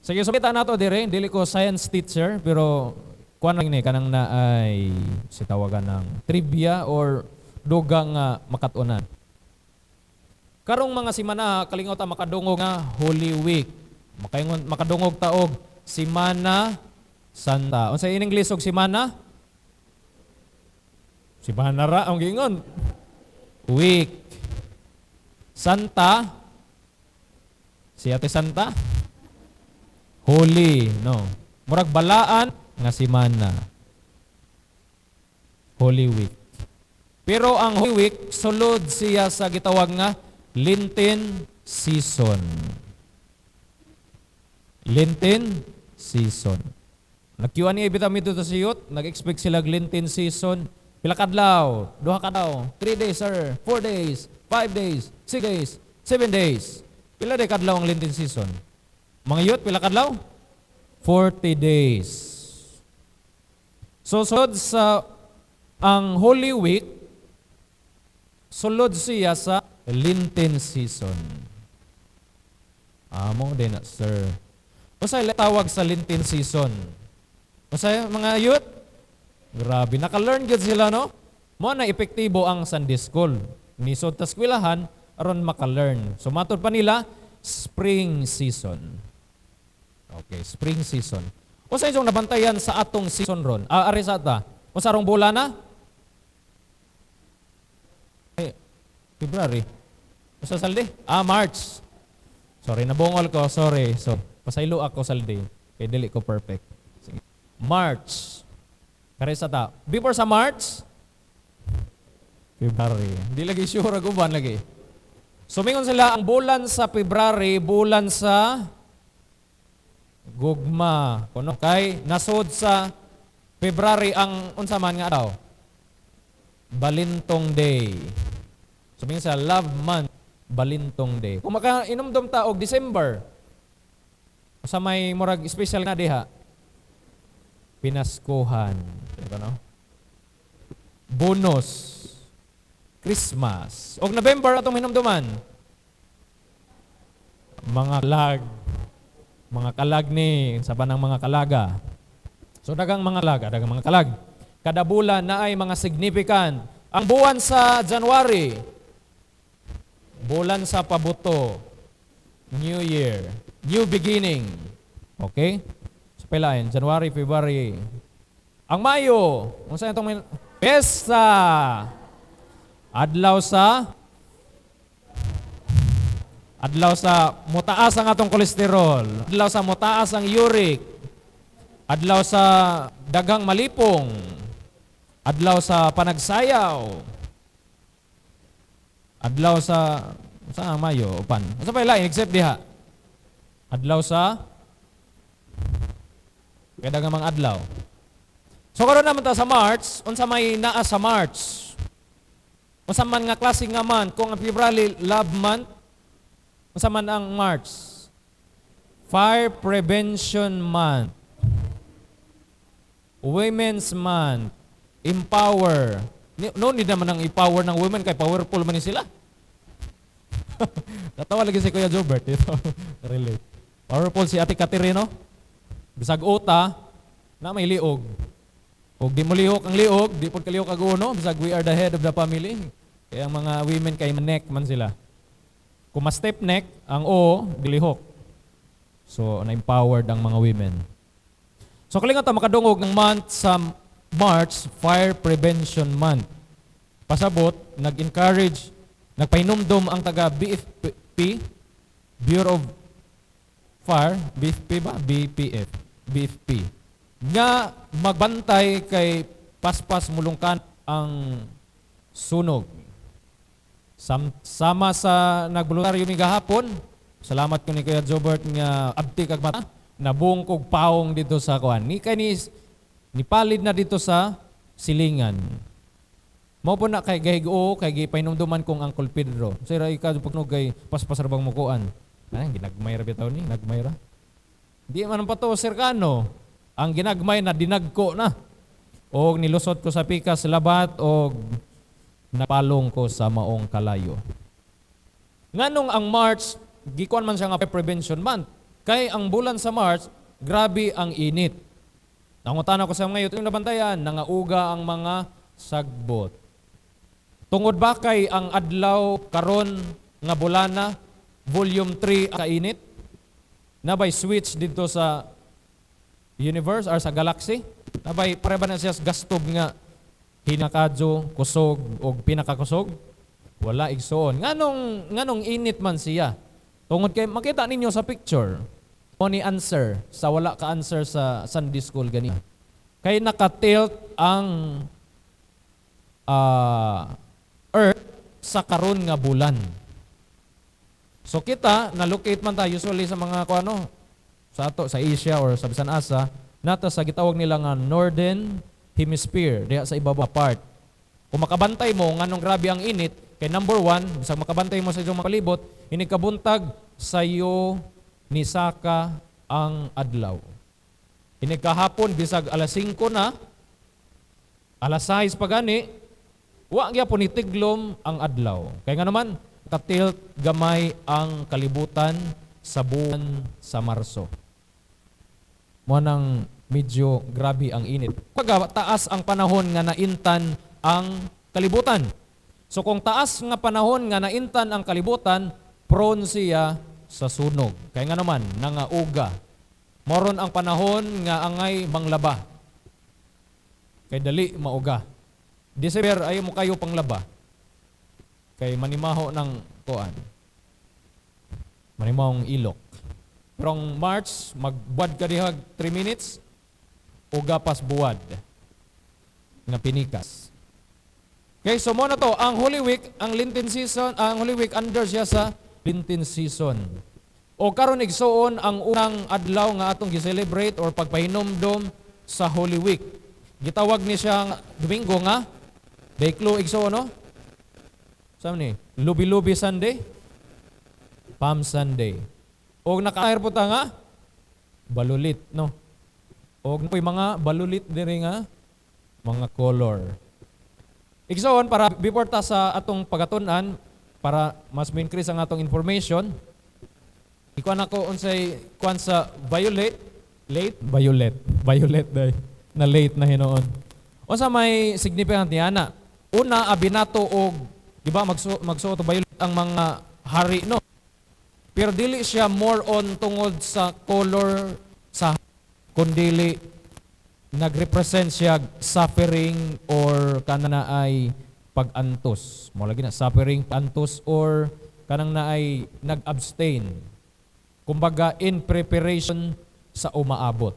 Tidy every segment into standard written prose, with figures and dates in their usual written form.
Sige, sumita na to dire. Dili ko science teacher, pero kuan lang ni kanang na ay si tawagan ng trivia or dugang makatunan. Karong mga simana, kalingaw ta makadungog nga Holy Week. Makadungog taog Simana Santa. Unsa in English og simana? Simana ra ang gingon. Week. Santa. Si Ate Santa. Holy, no. Murag balaan nga simana. Holy Week. Pero ang Holy Week sulod siya sa gitawag nga Lenten season. Lenten season. Nag-Q&A bitaw mi dito sa youth, nag-expect sila Lenten season. Pila kadlaw, 2 kadlaw, 3 days sir, 4 days, 5 days, 6 days, 7 days. Pila day kadlaw ang Lenten season? Mga youth, pila kadlaw? 40 days. So sulod sa ang Holy Week, sulod siya sa Lenten season. Amo din na, sir. Usay tawag sa Lenten season. Usay mga youth? Grabe, naka-learn gud sila, no? Mo na epektibo ang Sunday school. Nisod ta eskwelahan aron maka-learn. So matod pa nila spring season. Okay, spring season. Usay yung nabantayan sa atong season ron? Ari sa ta. Usa rong bulan na? February. Usa saldi? March. Sorry, nabungol ko. Sorry. So, pasaylo ako saldi. Kaya dili ko perfect. Sige. March. Kare sa ta. Before sa March? February. Di lagi sure ako ba lagi. Sumingon sila ang bulan sa February, bulan sa gugma. Kuno kay nasod sa February ang unsa man nga daw? Balintong Day. Sumingon sa Love Month, Balintong Day. Kung maka-inumdum ta og December, sa may murag special na diha, Pinaskuhan. Ano? Bonus. Christmas. Og November atong hinumduman. Mga kalag. Mga kalag ni sa banang mga kalaga. So dagang mga laga, dagang mga kalag. Kada bulan na ay mga significant. Ang buwan sa January, bulan sa pabuto, New Year, new beginning. Okay? So pilain, January, February. Ang Mayo, kung saan itong Pesta. Adlaw sa mutaas ang atong kolesterol. Adlaw sa mutaas ang uric. Adlaw sa daghang malipong. Adlaw sa panagsayaw. Adlaw sa Mayo, upan. Sa pa ilain, except diha. Adlaw sa kada nga mga adlaw. So karon naman ta sa March, unsa may naa sa March? Unsa man nga klase nga month? Kung ang February love month, unsa man ang March? Fire Prevention Month. Women's Month. Empower. No need naman ang empower ng women kay powerful man ni sila. Natawa lagi si Kuya Jobert ito. Relate. Powerful si Ate Caterino. Bisag uta na may liog. Og di mo lihok ang liog, di pod kalihok ag uno, bisag we are the head of the family. Kaya ang mga women kay neck man sila. Kung ma-step neck, ang o dilihok. So na-empowered ang mga women. So kalinga ta makadungog ng month sa March, Fire Prevention Month. Pasabot, nag-encourage, nagpahinumdom ang taga BFP, Bureau of Fire, BFP ba? BFP. Nga magbantay kay paspas mulungkan ang sunog. Sama sa nagboluntaryo mi gahapon, salamat ko ni Kuya Jobert nga abti kag mata, nabuong kog paong dito sa kuan. Ni palid na dito sa silingan. Mao po na kay gahigo kay gipainumduman kong Uncle Pedro. Sira ikaw pagnog kay paspasarbang mukuan. Ginagmayra bitaw ni, nagmayra. Di man pa to serkano. Ang ginagmay na dinagko na. O nilusot ko sa pikas labat o napalong ko sa maong kalayo. Nganong ang March, gikuan man siya nga Prevention Month. Kay ang bulan sa March, grabe ang init. Nangutan ako sa mga yung nabantayan, nangauga ang mga sagbot. Tungod ba kay ang adlaw karon nga bulana, volume 3 kainit? Nabay switch dito sa universe or sa galaxy? Nabay pareba na siya gastob nga hinakadyo, kusog o pinakakusog? Wala igsoon. Nganong init man siya? Tungod kay makita ninyo sa picture, o ni answer sa wala ka answer sa Sunday school ganito. Kay nakatilt ang earth sa karon nga bulan. So kita na-locate man tayo usually sa mga sa Asia or sa bisan asa nata sa gitawag nila nga northern hemisphere diha sa ibaba part. Kung makabantay mo nganong grabe ang init, kay number 1, bisag makabantay mo sa iyong makalibot, inikabuntag sayo ni Saka ang adlaw. Inikahapon bisag alas 5 na, alas 6 pa gani, wa gyapon itiglom ang adlaw. Kaya nga naman, katilt gamay ang kalibutan sa buwan sa Marso. Mo nang medyo grabe ang init. Pag taas ang panahon nga naintan ang kalibutan. So kung taas nga panahon nga naintan ang kalibutan, prone siya sa sunog. Kaya nga naman, nangauga. Moron ang panahon nga angay manglaba. Kay dali mauga. December ayaw mo kayo panglaba. Kay manimaho ng kuan. Manimahong ilok. Pero ang March, magbuwad ka dihag 3 minutes, uga pas buwad nga pinikas. Okay, so mo na to, ang Holy Week, ang Lenten season, ang Holy Week under siya sa Lenten season. O karon igsuon ang unang adlaw nga atong gi-celebrate or pagpahinomdom sa Holy Week. Gitawag ni siya Domingo nga Dayklo igsuon no? Saan ni? Lubi-lubi Sunday, Palm Sunday. O naka-air po ta nga balulit no. O po'y mga balulit diri nga mga color. Igsoon para before ta sa atong pagatun-an para mas ma-increase ang atong information. Ikuan ako unsay kuan sa violet day na late na hinoon. Unsa may significant niya na? Una abinato og di ba magsuot og violet ang mga hari no. Pero dili siya more on tungod sa color sa kundili nagrepresent siya suffering or kanang na ay pag-antos. Mo lagi na suffering, antos or kanang na ay nag-abstain. Kumbaga in preparation sa umaabot.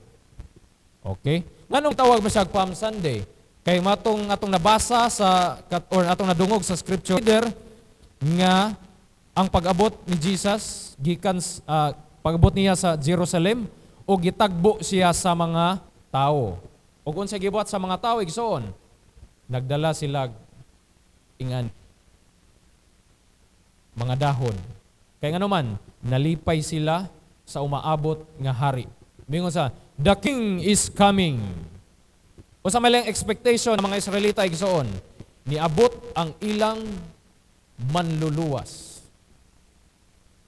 Okay? Nganong tawag mo siya Palm Sunday? Kay atong nabasa sa or atong nadungog sa scripture reader nga ang pag-abot ni Jesus gikan pag-abot niya sa Jerusalem o gitagbo siya sa mga tao. Ug unsa gibuhat sa mga tao igsoon? Nagdala sila ingan mga dahon. Kaya nga naman, nalipay sila sa umaabot nga hari. Mingon sa, the king is coming. O sa malang expectation ng mga Israelita igsoon, niabot ang ilang manluluwas.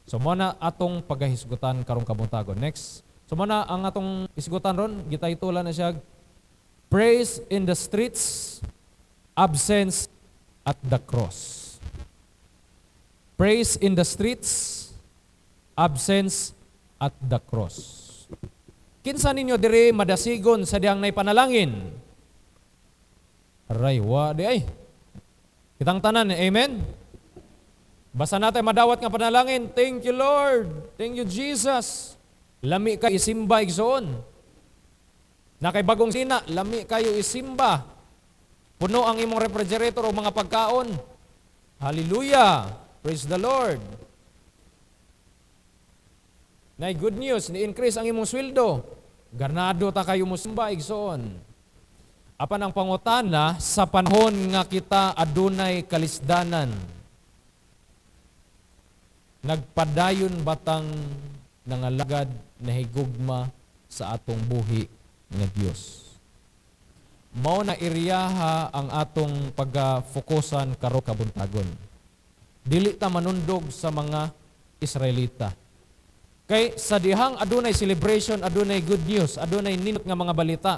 So muna atong pagahisgutan karong kabuntagon. Next. So muna ang atong isgutan ron, gitaytulan na siya, praise in the streets, absence at the cross. Praise in the streets, absence at the cross. Kinsa ninyo diri madasigon sa diyang nay panalangin? Aray, di ay. Kitang tanan, amen? Basta natin madawat nga panalangin, thank you Lord, thank you Jesus. Lami ka isimba igsoon. Na kay bagong sina, lami kayo isimba. Puno ang imong refrigerator o mga pagkaon. Hallelujah! Praise the Lord. Na good news, ni-increase ang imong sweldo. Garnado ta kayo mo simba igsoon. Apan ang pangutana sa panahon nga kita adunay kalisdanan. Nagpadayon batang nangalagad na higugma sa atong buhi nga Dios. Mao na iriyaha ang atong pagfokusan karo kabuntagon. Dili ta manundog sa mga Israelita. Kay sa dihang adunay celebration, adunay good news, adunay ninot nga mga balita.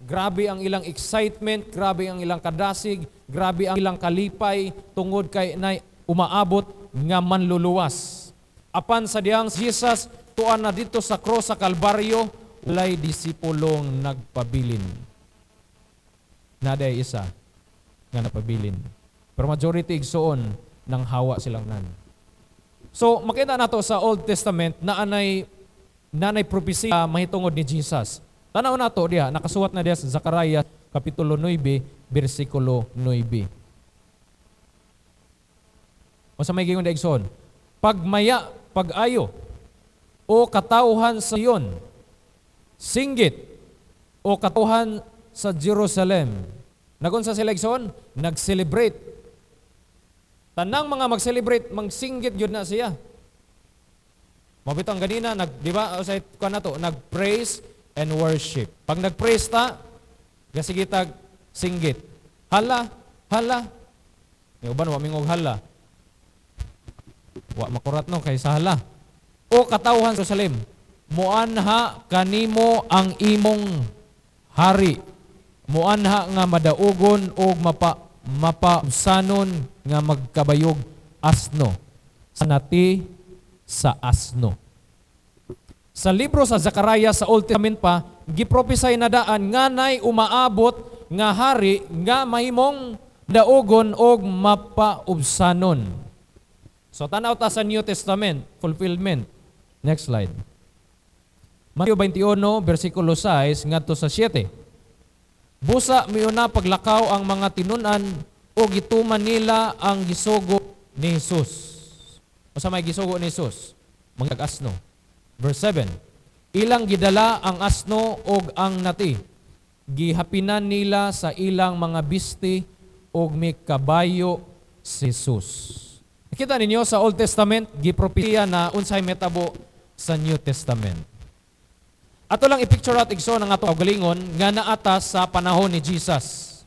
Grabe ang ilang excitement, grabe ang ilang kadasig, grabe ang ilang kalipay tungod kay na umaabot nga manluluwas. Apan sa dihang Jesus tuan na dito sa cross sa Kalbaryo, walay disipulong nagpabilin. Naday isa nga napabilin. Pero majority igsoon nang hawa silang nan. So makita nato sa Old Testament na nanay propesya mahitungod ni Jesus. Tanaw nato diha, nakasuwat na diha sa Zechariah kapitulo 9, bersikulo 9. O sa may gingon da igsoon, pagmaya, pag-ayo, o katauhan sa Sion, singgit, o katauhan sa Jerusalem. Nagunsa sila igsoon? Nag-celebrate. Tanang mga mag-celebrate, mag-singgit yun na siya. Mabitang ganina, di ba, sa kuan nato, nag-praise and worship. Pag nag-praise ta, sige tag singgit. Hala, hala. Yung uban, wa mingog hala. Wa makurat no, kay sa hala. O katauhan sa Jerusalem, muanha kanimo ang imong hari. Muanha nga madaugon o mapausanon nga magkabayog asno. Sanati sa asno. Sa libro sa Zechariah sa Old Testament pa, giprophesy na daan nga nay umaabot nga hari nga mahimong daugon o mapaubsanon. So tanaw ta sa New Testament, fulfillment. Next slide. Mateo 21, versikulo 6, ngadto sa 7. Busa miuna paglakaw ang mga tinunan o gituman nila ang gisugo ni Jesus. O sa may gisugo ni Jesus? Mga asno. Verse 7. Ilang gidala ang asno og ang nati. Gihapinan nila sa ilang mga bisti og may kabayo si Jesus. Nakita ninyo sa Old Testament, gipropesya na unsay metabo sa New Testament. Ato lang i-picture out igso ng ato galingon nga naatas sa panahon ni Jesus.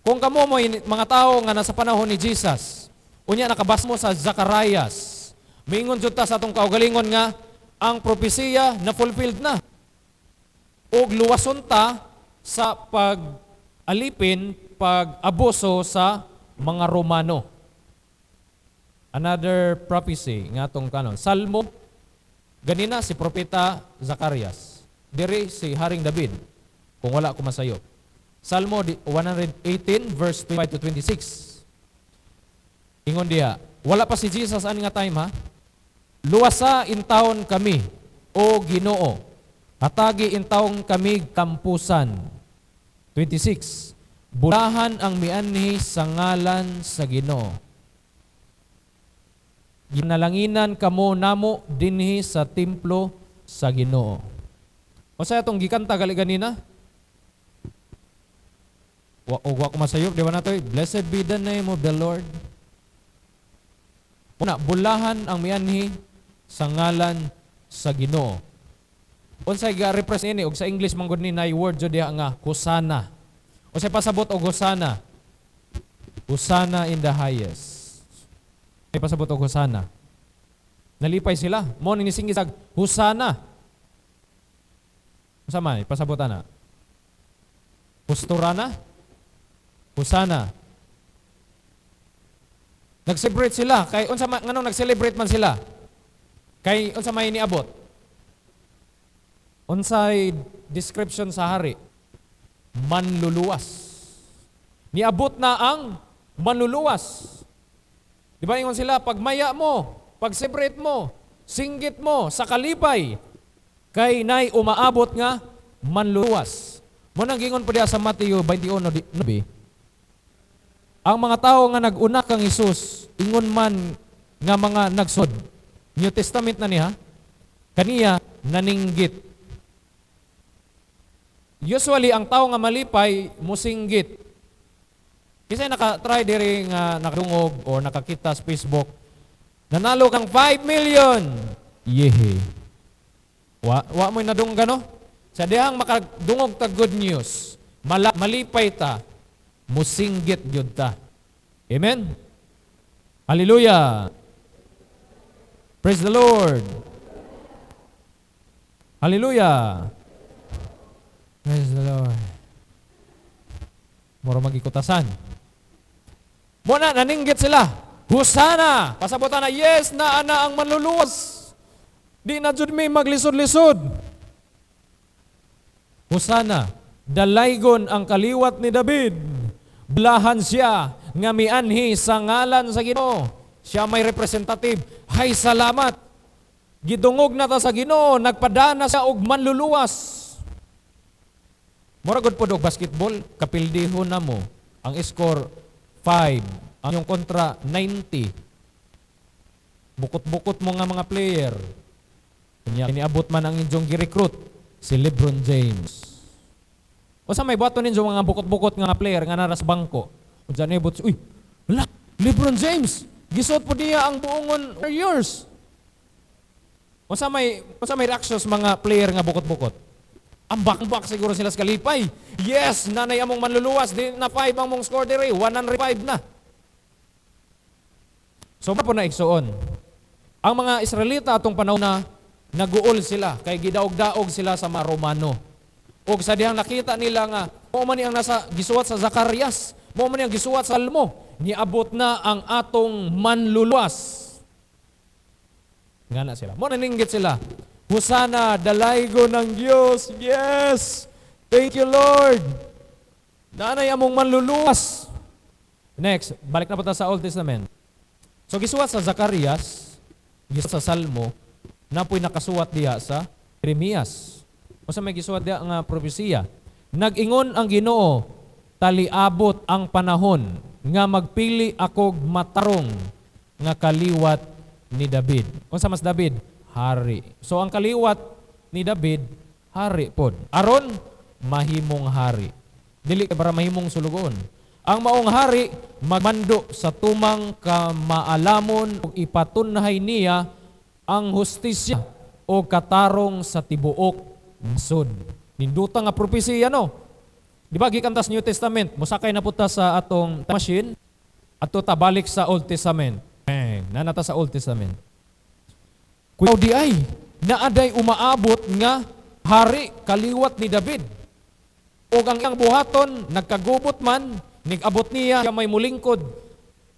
Kung kamo mo mga tao nga nasa panahon ni Jesus, unya nakabas mo sa Zechariah, mingon jud ta sa atong kaugalingon nga ang propesiya na fulfilled na. Og luwason ta sa pag-alipin, pag-abuso sa mga Romano. Another prophecy nga atong kanon. Salmo, ganina si propeta Zacarias. Diri si Haring David, kung wala ko masayo. Salmo 118 verse 25 to 26. Ingon diha, wala pa si Jesus ani nga time ha. Luwasa intawon kami, o Ginoo. Hatagi intawon kami kampusan. 26. Bulahan ang mianhi sa ngalan sa Ginoo. Ginalanginan kamo namo dinhi sa templo sa Ginoo. O sa itong gikanta gali ganina? Wa ko masayop, di ba nato? Blessed be the name of the Lord. Una, bulahan ang mianhi sa ngalan sa Ginoo. Unsay ga-represent ini og sa English manggod ni nay word jud diha nga Hosanna. O sa pasabot og Hosanna. Hosanna in the highest. Ay pasabot og Hosanna. Nalipay sila. Mo ni singis ag Hosanna. Unsa man pasabot ana? Husturana? Hosanna. Nag-celebrate sila kay unsa man nganong nag-celebrate man sila? Kay unsa may niabot? Unsay description sa hari? Manluluwas. Niabot na ang manluluwas. Di ba ingon sila, pagmaya mo, pag-celebrate mo, singgit mo, sa kalipay, kay nay umaabot nga manluluwas. Munang gingon pa diya sa Mateo 21:9. Ang mga tao nga nag-una kang Hesus, ingon man nga mga nagsod. New Testament na niya, kaniya naninggit. Usually, ang tao nga malipay, musinggit. Kasi naka-try diri nga nakadungog o nakakita sa Facebook, nanalo kang 5 million. Yehe. Wa mo'y nadunggan, no? Sa dihang makadungog ta good news, malipay ta, musinggit yun ta. Amen? Hallelujah! Praise the Lord. Hallelujah. Praise the Lord. Moro magikutasan. Muna, naninggit sila. Husana! Pasabutan na, yes, na ana ang manluluwas. Di na jud may maglisod-lisod. Husana, dalaygon ang kaliwat ni David. Blahan siya, nga mianhi sa ngalan sa Ginoo. Siya may representative. Hay salamat. Gidungog na ta sa Ginoo, nagpadana siya og manluluwas. Muragod po dog basketball, kapildihon na mo. Ang score 5, ang yung kontra 90. Bukot-bukot mo nga mga player. Kanya iniabot man ang inyong gi-recruit, si LeBron James. O sa may bato ninyo mga bukot-bukot nga player nga naras bangko. O dyan ibot, uy, wala, LeBron James, gisot po diya ang buongon years. O sa may reactions mga player nga bukot-bukot. Ambak-ambak siguro sila sa kalipay. Yes, nanay among manluluwas. Di na 5 ang mong score dire. 105 na. So, po na iksoon. Ang mga Israelita atong panahon na naguol sila. Kay gidaog-daog sila sa mga Romano. O sa dihang nakita nila nga, mo man ang nasa gisuwat sa Zacarias. Mo man ang gisuwat sa Salmo. Niabot na ang atong manluluwas. Nga na sila. Mo naninggit sila. Husana, dalaygo ng Diyos. Yes! Thank you, Lord. Nanay among manluluwas. Next, balik na po tayo sa Old Testament. So, gisuwat sa Zacarias, gisuwat sa Salmo, na po'y nakasuwat diya sa Jeremias. O sa may gisuwat diya nga propesiya. Nag-ingon ang Ginoo, taliabot ang panahon, nga magpili akog matarong, nga kaliwat ni David. O sa mas David, hari. So ang kaliwat ni David, hari pod. Aron, mahimong hari. Dili para mahimong sulugon. Ang maong hari, magmando sa tumang kamaalamon o ipatunhay niya ang hustisya o katarong sa tibuok nasod. Ninduta nga propesiya, no? Di ba, gikantas New Testament, musakay na puta sa atong machine, at ta balik sa Old Testament. Nanata sa Old Testament. Kuyaw di ay, naaday umaabot nga hari kaliwat ni David. O ang iyang buhaton, nagkagubot man, nigabot niya, siya may mulingkod.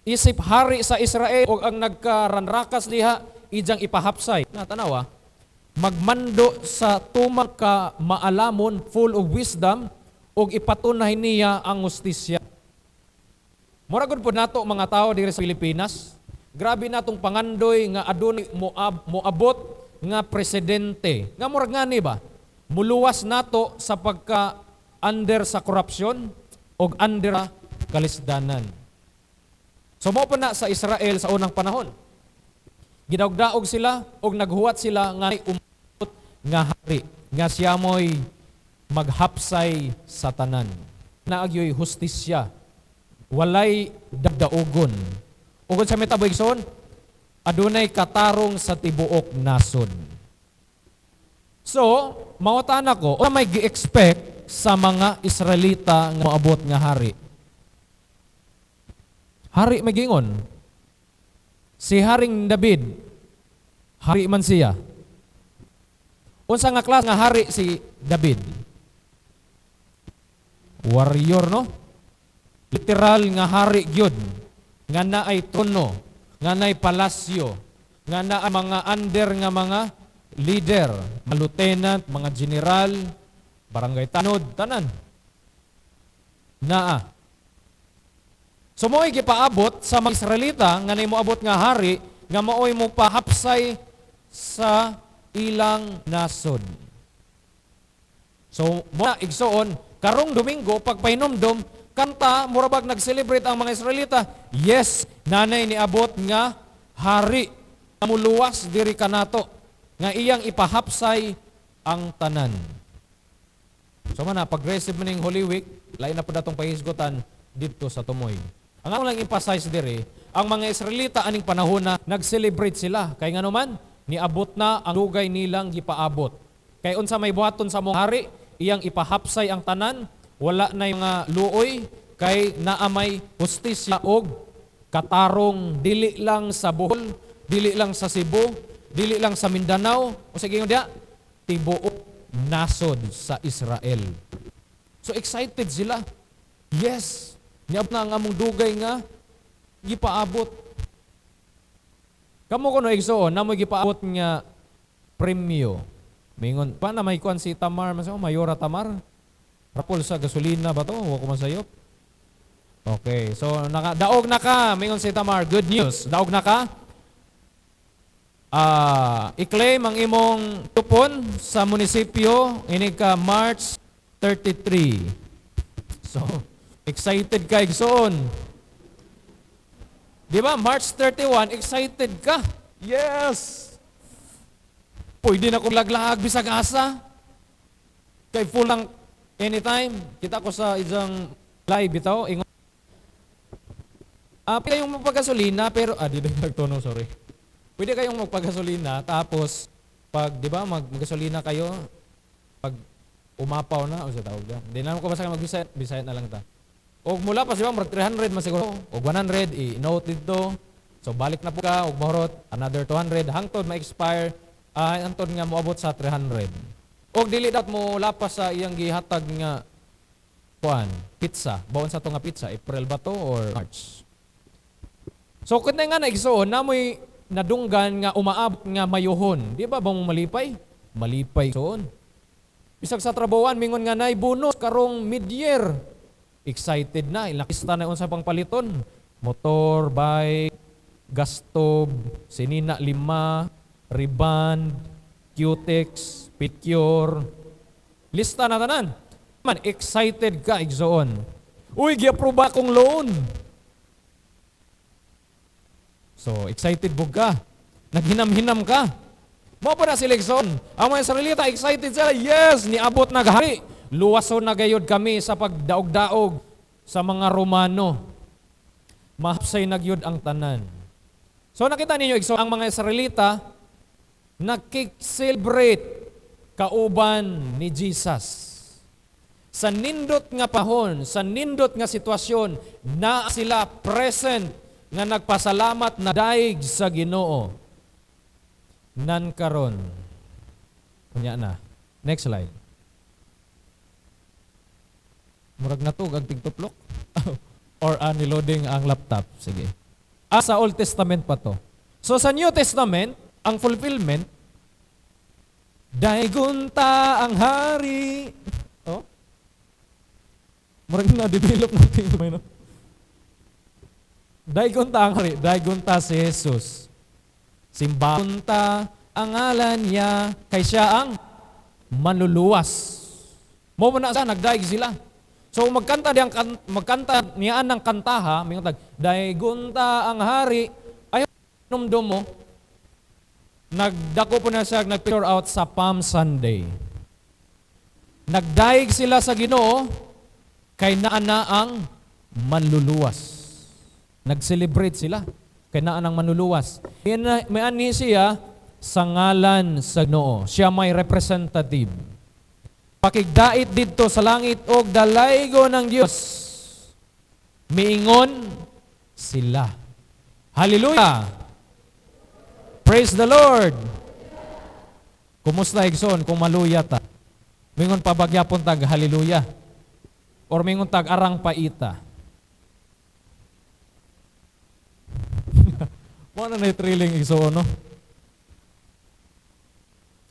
Isip hari sa Israel, o ang nagkaranrakas niya, ijang ipahapsay. Natanawa, magmando sa tumang ka maalamon, full of wisdom, o ipatunay niya ang hustisya. Muragod po nato mga tao diri sa Pilipinas, grabe natong pangandoy nga adunay moabot nga presidente. Nga murag nga ni ba? Muluwas nato sa pagka under sa korupsyon o under sa kalisdanan. So mo pa na sa Israel sa unang panahon. Gidaog-daog sila o naghuwat sila nga umabot nga hari. Nga siya mo'y maghapsay sa tanan. Naagyo'y hustisya. Walay dabdaogon. Ugod sa metaboikson, adunay katarong sa tibuok nasod. So, mawatan ako, o may gi-expect sa mga Israelita nga moabot nga hari. Hari may gingon. Si Haring David, hari man siya. Unsa nga klas nga hari si David? Warrior, no? Literal nga hari gyud. Nga naay trono, nga naay palasyo, nga naay mga under nga mga leader, mga lieutenant, mga general, barangay tanod, tanan. Naa. So mo'y gipaabot sa mga Israelita, nga naay moabot nga hari, nga maoy mo pahapsay sa ilang nasod. So, muna igsoon, karong Domingo, pagpainomdom, kanta, murabag nag-celebrate ang mga Israelita. Yes, nanay ni abot nga hari na muluwas diri kanato nga iyang ipahapsay ang tanan. So man pag-receive maning Holy Week, lain na po datong pahisgotan dito sa tumoy. Ang ako lang emphasize diri, ang mga Israelita aning panahon na nag-celebrate sila. Kay nga naman, niabot na ang dugay nilang gipaabot. Kay unsa may buhaton sa mong hari, iyang ipahapsay ang tanan, wala na yung luoy, kay naamay hustisya og katarong dili lang sa Bohol, dili lang sa Cebu, dili lang sa Mindanao, o sige nga tibuok nasod sa Israel. So excited sila. Yes, niab na ang among dugay nga gipaabot. Kamo kuno igsoon na mo gipaabot nga premyo. Mingon pa na may kuan si Tamar, Mayora Tamar. Rapol sa gasolina ba to? Wa ko masayop. Okay, so daog na ka, mingon si Tamar. Good news. Daog na ka. I-claim ang imong tupon sa munisipyo ini ka March 33. So, excited ka igsoon. Di ba? March 31, excited ka. Yes! Pwede na kong laglahag bisag asa. Kay full lang anytime. Kita ko sa isang live ito. Pwede kayong magpagasolina, pero, di nagtono, sorry. Pwede kayong magpagasolina, tapos, pag, di ba, maggasolina kayo, pag umapaw na, o sa tawag na. Hindi naman ko basta mag-bisayat na lang ta. O mula pa, di ba, 300 man siguro, o 100, i-note dito. So, balik na po ka, o mahorot, another 200, hangtod ma-expire, hangtod nga moabot sa 300. O dili dat mo lapas sa iyang gihatag nga, pizza. Bawon sa to nga pizza, April ba to or March? So, kung nga naigsoon, namoy nadunggan nga umaabot nga mayuhon. Di ba mong malipay? Malipay soon. Bisag sa trabawan, mingon nga nay bonus karong mid-year. Excited na, ilakista na sa pangpaliton. Motor, bike, gas stove, sinina 5, riband, cutex, picure. Lista na tanan. Man, excited ka, igsoon. Uy, gi-approve akong loan. So, excited bug ka. Naghinam-hinam ka. Mo pa na si Lexon. Ang mga Israelita, excited sila. Yes, niabot na gahari. Luwason na gayod kami sa pagdaog-daog sa mga Romano. Mahapsay nagyod ang tanan. So, nakita ninyo, ang mga Israelita, nakik-celebrate kauban ni Jesus. Sa nindot nga pahon, sa nindot nga sitwasyon, na sila present nga nagpasalamat na daig sa Ginoo. Nan karon. Kunya na. Next slide. Murag natug ang tigtuplok. Or niloading ang laptop. Sige. Sa Old Testament pa to. So sa New Testament, ang fulfillment, daigunta ang hari. Oh? Murag na-develop natin ito, no? Daigunta ang hari, daigunta si Jesus. Simbakunta ang ngalan niya, kay siya ang manluluwas. Mo na sa nagdaig sila. So magkanta niyaan ng kantaha, may tag, daigunta ang hari, ayo numdum mo, nagdako po na siya, nag-picture out sa Palm Sunday. Nagdaig sila sa Ginoo, kay naana ang manluluwas. Nag-celebrate sila. Kaya naan ang manluluwas. May ani siya sa ngalan sa Ginoo. Siya may representative. Pakigdait dito sa langit o dalaygo ng Diyos. Miingon sila. Hallelujah! Praise the Lord! Kumusta igsoon kung maluya ta? Mingon pabagyapon tag hallelujah. Or mingon tag arang paita. Wala na thrilling igsoon, no?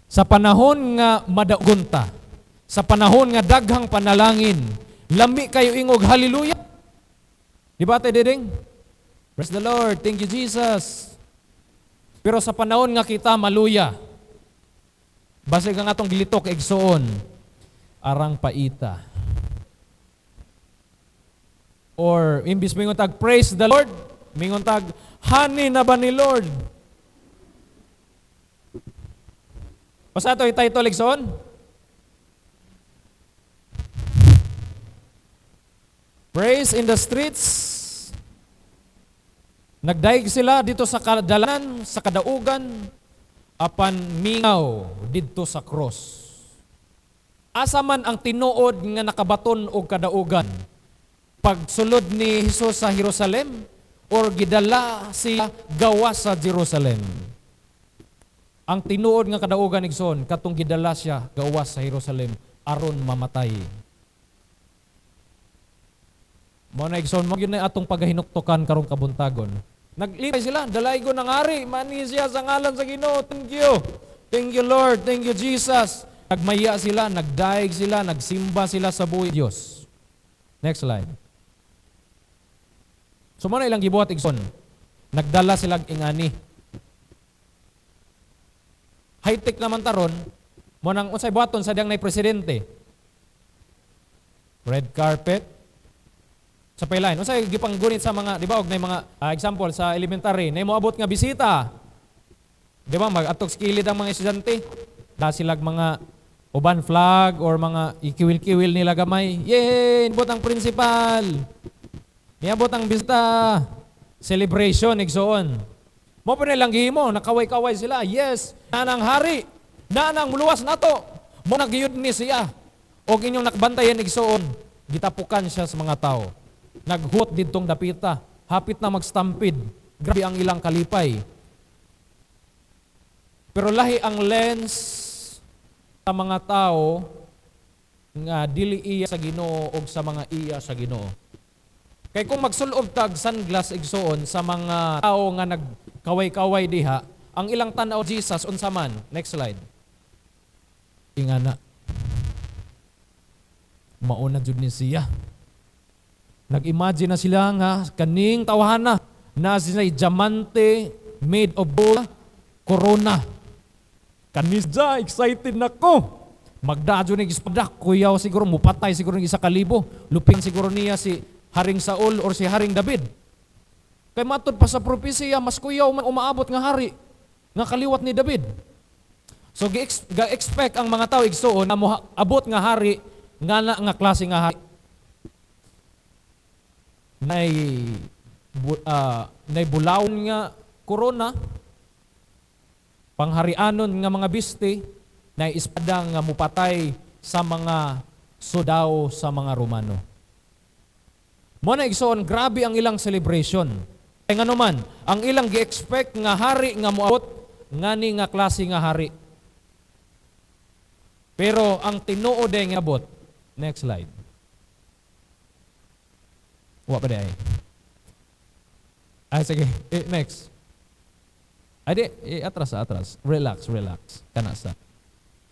Sa panahon nga madaugunta, sa panahon nga daghang panalangin, lami kayo ingog hallelujah. Di ba tayo diding? Praise the Lord, thank you Jesus. Pero sa panahon nga kita maluya, base nga atong gilitok igsoon, arang paita. Or imbis mingon tag praise the Lord, mingon tag hani na ba ni Lord? Basta ito yung title igsoon. Praise in the streets. Nagdaig sila dito sa kadalanan, sa kadaugan, apan mingaw dito sa cross. Asa man ang tinuod nga nakabaton og kadaugan. Pagsulod ni Hesus sa Jerusalem, or gidala siya gawa sa Jerusalem. ang tinuod nga kadaugan igsoon katong gidala siya gawas sa Jerusalem aron mamatay. Mao na igsoon mo gyud na atong pagahinuktokan karong kabuntagon. Naglipay sila, dalaygo ng hari, mani siya sa ngalan sa Ginoo. Thank you. Thank you Lord, thank you Jesus. Nagmaya sila, nagdaig sila, nagsimba sila sa buhi Dios. Next slide. So mo na ilang gibuhat igsoon. Nagdala sila ingani. High-tech naman taron, mo nang unsay buhaton sa diyang nay presidente. Red carpet. Sa payline, unsay gipanggunit sa mga, di ba, og nay mga example sa elementary, nay moabot nga bisita. Di ba, mag-atok skilid ang mga estudyante. Da silag mga uban flag or mga ikiwil-kiwil nila gamay. Yay! Nibot ang principal. Niabot ang bisita. Celebration, igsoon. Mo pa nilang gihimo, nakaway-kaway sila. Yes, nanang hari, nanang muluwas nato. Mo nagiyod ni siya. Og inyong nakbantayan igsoon, gitapukan siya sa mga tao. Naghuot didtong dapita, hapit na magstampid. Grabe ang ilang kalipay. Pero lahi ang lens sa mga tao nga dili iya sa Ginoo og sa mga iya sa Ginoo. Kay kung magsulob tag sunglass igsoon sa mga tao nga nagkaway-kaway diha, ang ilang tan-aw Jesus unsa man. Next slide. Ingana. Mauna jud ni siya. Nag-imagine na sila nga kaning tawhana na sila'y diamante made of gold, corona. Kanisda, excited na ko. Magdadyo ni ispada, kuyaw siguro, mupatay siguro ng 1,000. Luping siguro niya si Haring Saul or si Haring David. Kay matod pa sa propesya, mas kuyaw man umaabot nga hari, nga kaliwat ni David. So, ga-expect ang mga tao igsoon na abot nga hari, nga klase nga hari. Nay bulawon nga corona, pangharianon nga mga biste, na ispada nga mupatay sa mga sodaw sa mga Romano. Mo na igsoon, grabe ang ilang celebration. Kaya nga naman, ang ilang gi-expect nga hari nga muabot, ngani nga klase nga hari. Pero ang tinuod ay nga abot. Next slide. Wa pa day. Sige. Next. Atras. Relax. Kanasa.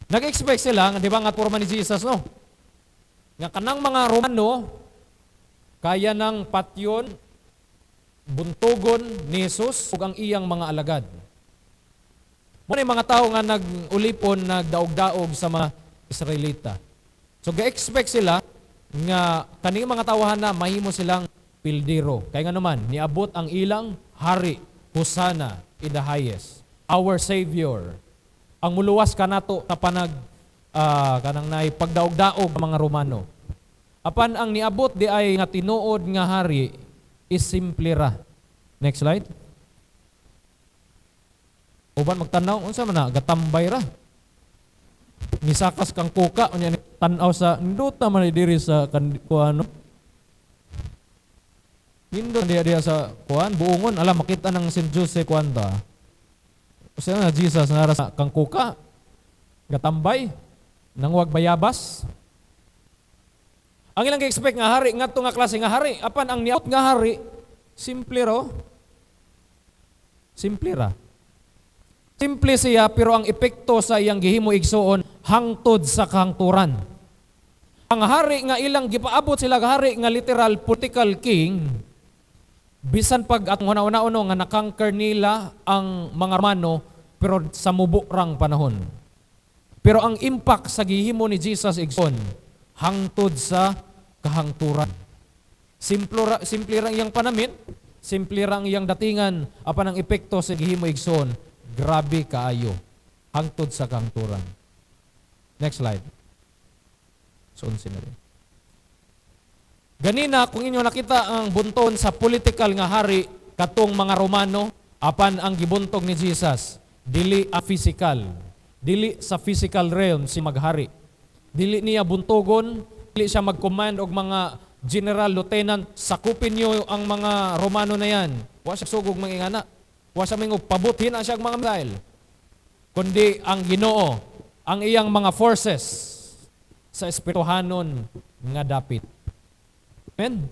Nag-expect sila, di ba nga porma ni Jesus, no? Nga kanang mga Romano, kaya ng patyon, buntugon ni Jesus ug ang iyang mga alagad. Muna yung mga tao nga nag-ulipon, nagdaog-daog sa mga Israelita. So, ga-expect sila nga kaning mga tawahan na mahimo silang pildero. Kaya nga naman, niabot ang ilang hari, Hosanna in the highest. Our Savior. Ang muluwas kanato na kanang naipagdaog-daog mga Romano. Apan ang niabot di ay nga tinuod nga hari is simple ra. Next slide. Uban magtanaw, unsa man na, gatambay ra. Nisakas kang kuka, unya tanaw sa, nindota man diri sa kuano. Nindot diya sa kuan, buungon, alam, makita ng St. Jose kuanta. Usa na Jesus nga sa kang kuka, gatambay, nang wag bayabas. Ang ilang expect nga hari, nga nga klase nga hari, apan ang niabot nga hari, simple ro. Simple ra. Simple siya, pero ang epekto sa iyang gihimo igsoon, hangtod sa kahangturan. Ang hari nga ilang gipaabot sila nga hari nga literal political king, bisan pag at una-una nga nakangker nila ang mga Romano, pero sa muburang panahon. Pero ang impact sa gihimo ni Jesus igsoon, hangtod sa kahangturan. Simple ra iyang panamit, simple ra iyang datingan, apan ang epekto sa gihimo igsoon, grabe kaayo, hangtod sa kahangturan. Next slide. So, ganina, kung inyo nakita ang bunton sa political nga hari, katong mga Romano, apan ang gibuntog ni Jesus, dili a physical, dili sa physical realm si maghari. Dili niya buntogon, dili siya mag-command og mga general, lieutenant, sakupin niyo ang mga Romano na yan. Wa siya sugog mangingana. Wa siya mingog pabutin na siya mga missile. kundi ang Ginoo, ang iyang mga forces sa espirituhanon nga dapit. Amen?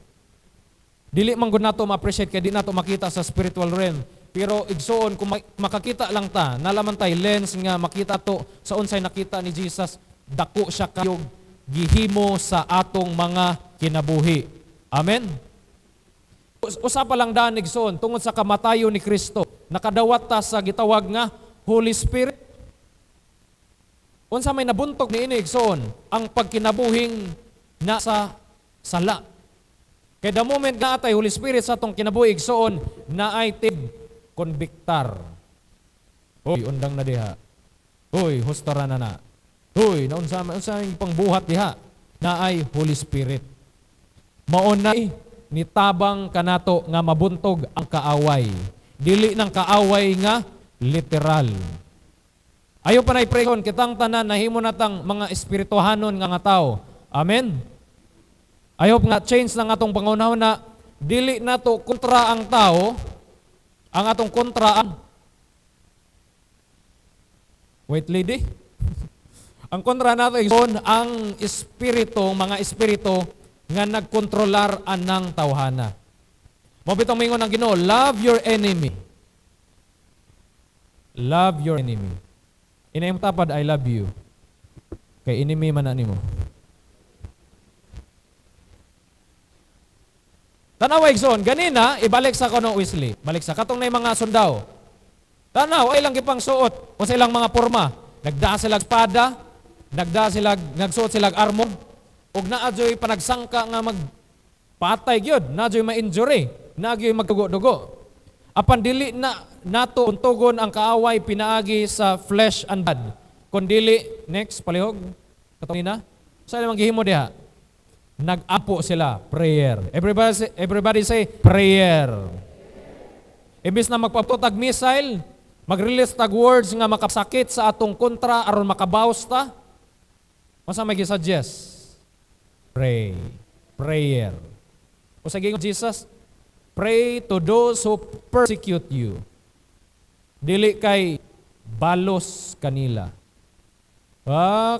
Dili man gud nato ma-appreciate kay di nato makita sa spiritual realm. Pero igsoon kung makakita lang ta, nalaman tay lens nga makita to sa unsay nakita ni Jesus, dako siya kayog gihimo sa atong mga kinabuhi. Amen. Usa pa lang daan igsoon tungod sa kamatayo ni Kristo, nakadawat ta sa gitawag nga Holy Spirit. Unsa may nabuntog niini igsoon ang pagkinabuhing nasa sala. Kaya the moment nga atay Holy Spirit sa atong kinabuhi igsoon na ay konbiktar. Hoy, undang na diha. Hoy, hustara na. Hoy, unsa yung pangbuhat diha na ay Holy Spirit. Mao na nitabang kanato nga mabuntog ang kaaway. Dili ng kaaway nga literal. Ayo pa na i-pregon kitang tanan nahimo natang mga espirituhanon nga tao. Amen. Ayo nga change lang atong pangunaw na dili nato kontra ang tao. Ang atong kontra ang wait lady. Ang kontra nato igsoon ang espiritu, mga espiritu nga nagkontrolar anang tawhana. Mo bitong mingon ang Ginoo, love your enemy. Love your enemy. Inayong tapad, I love you. Kay enemy man na nimo. Tanaw igsoon, ganina ibalik sa kuno Wesley. Balik sa katong nay mga sundao. Tanaw ay lang gipang suot o sa ilang mga porma. Nagdaa sila espada, nagsuot sila armor, ug naadyoy panagsangka nga magpatay gyud, naadyoy ma-injury, naadyoy magdugo-dugo. Apan dili na nato untugon ang kaaway pinaagi sa flesh and blood. Kun dili next palihog katong ina. Sa lamang gihimo diha. Nag-apo sila, prayer. Everybody say, prayer. Imbis na magpaputag missile, mag-release tag words nga makasakit sa atong kontra aron makabawas ta. Masa may gisuggest? Pray. Prayer. O sa gingon Jesus, pray to those who persecute you. Dili kay balos kanila.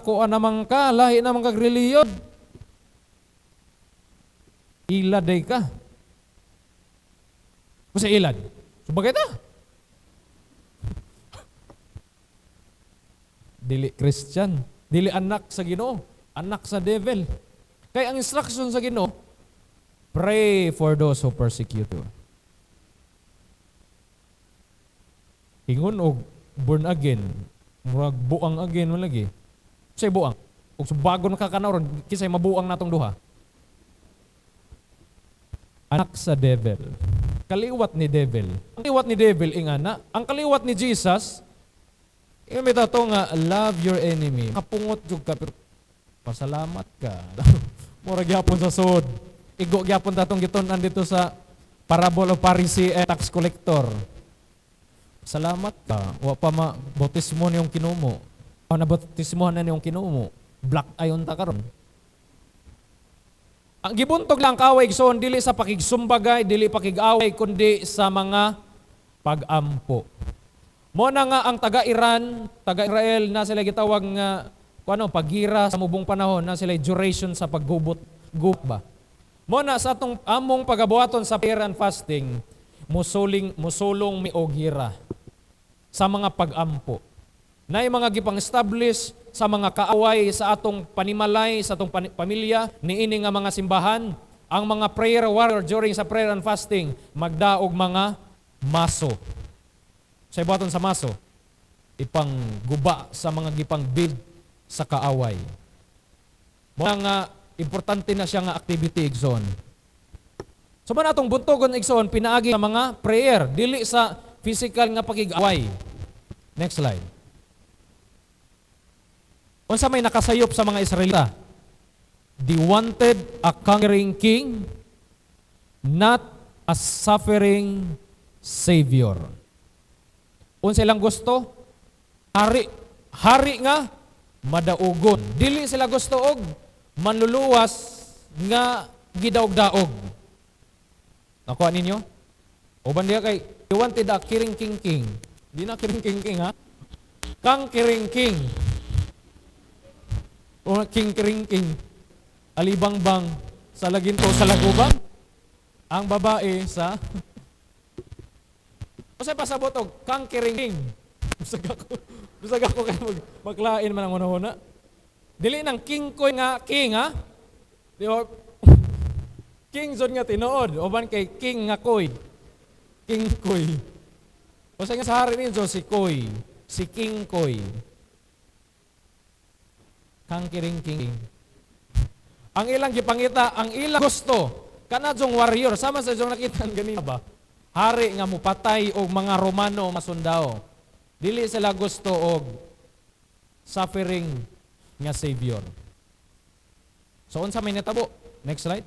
Kuan namang ka, lahi namang kagreliyon. Iladay ka. Kasi ilad. Subagay ta. Dili Christian. Dili anak sa Ginoo. Anak sa devil. Kaya ang instruction sa Ginoo, pray for those who persecute you. Ingon og born again. Murag buang again mo lagi. Say buang. Ug bago nakakanaron, kisay mabuang natong duha. Anak sa devil. Kaliwat ni devil. Ang kaliwat ni devil, ingana. Ang kaliwat ni Jesus, may tato nga, love your enemy. Kapungot yung ka, pero pasalamat ka. Mura gyapon sa sod. Igo gyapon tatong gitunan dito sa parable of Pharisee and tax collector. Salamat ka. Wa pa ma-bautismo niyong kinumo. O nabautismohan na niyong kinumo. Black ayon ta karon. Ang gibuntog lang kaway igsoon dili sa pakigsumbagay, dili pakig-away kundi sa mga pag-ampo. Mo na nga ang taga-Iran, taga-Israel na sila gitawag nga pagira sa mubong panahon na sila duration sa paggubot ba. Mo na sa atong among pagabuhaton sa prayer and fasting, musulong miog-hira sa mga pag-ampo. Na mga gipang establish sa mga kaaway sa atong panimalay, sa atong pamilya, niini nga mga simbahan, ang mga prayer warrior during sa prayer and fasting, magdaog mga maso. Sa ibaton sa maso, ipang guba sa mga gipang build sa kaaway. Mga importante na siya nga activity igsoon. So man atong buntogon igsoon, pinaagi sa mga prayer, dili sa physical nga pakig-away. Next slide. Unsa may nakasayop sa mga Israelita? They wanted a conquering king, not a suffering savior. Unsa ilang gusto? Hari nga madaugon. Dili sila gusto og manluluwas nga gidaog-daog. Nakuha ninyo? Uban diya kay, you wanted a king. Di na king ha? kang kiringking. O king-kiringking. Alibangbang sa laginto sa lagubang. Ang babae sa... O sa pasabot og kang kiringking. Busag ako kayo maglain man ang una-una. Dili ng king koy nga king ha. Di ba? King zon nga tinuod. Oban kay king nga koy. King koy. O sa nga sa hari ninyo si koy. Si king koy. Kang kiringking. Ang ilang gipangita, ang ilang gusto, kanadjong warrior, sama sa jong nakita ganina ba? Hari nga mupatay og mga Romano masundao. Dili sila gusto og suffering nga savior. So unsa may natabo? Next slide.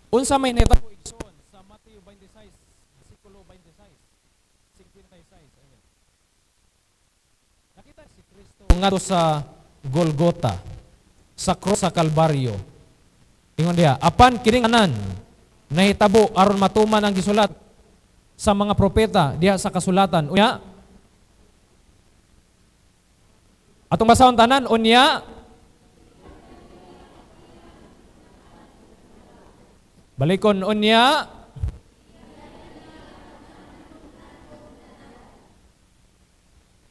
Unsa may natabo igsoon sa Mateo 26, bersikulo 26, 56. Amen. Nakita si Kristo ngadto sa Golgota, sa cross sa Kalbaryo. Ingon diha, apan kining anan nahitabo aron matuman ang gisulat sa mga propeta diha sa kasulatan. Unya, atong basahon tanan, unya, balikon, unya,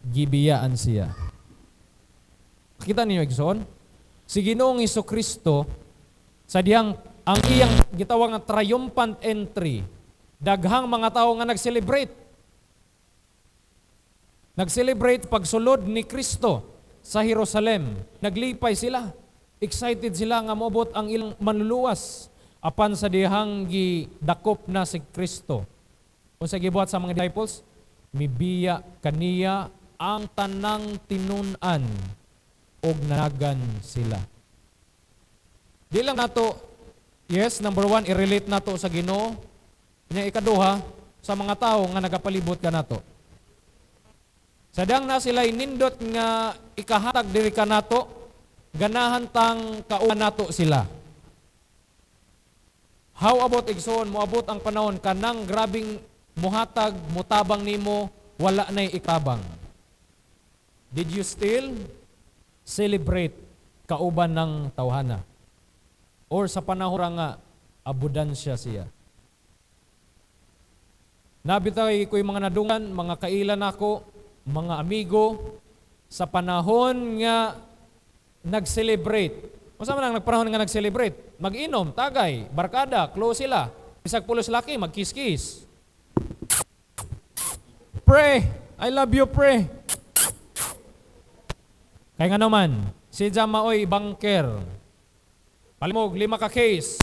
gibiyaan siya. Kita ninyo, igsoon, si Ginoong Hesukristo, sa diyang ang iyang gitawag nga triumphant entry, daghang mga tao nga nag-celebrate. Nag-celebrate pagsulod ni Kristo sa Jerusalem. Naglipay sila. Excited sila nga mobot ang ilang manluluwas apan sa dihang gidakop na si Kristo. Kung sa gibuhat sa mga disciples, mibiya kaniya ang tanang tinunan og nanagan sila. Di lang nato, yes, number one, i-relate nato sa Ginoo. Kanya ikaduha, sa mga tao nga nagapalibot ka nato. Sadang na sila inindot nga ikahatag diri ka nato, ganahan tang kauban nato sila. How about igsoon, moabot ang panahon kanang grabing muhatag, mutabang nimo, wala na'y ikabang. Did you still celebrate kauban ng tawhana? Or sa panahon nga, abudansya siya. Nabitay ko'y mga nadungan, mga kailan ako, mga amigo, sa panahon nga nag-celebrate. Masama lang nagpanahon nga nag-celebrate. Mag-inom, tagay, barkada, close sila. Isag pulos laki, mag-kiss-kiss. Pray, I love you, pray. Kaya nga naman, si Jamaoy banker. Palit mo 5 ka case.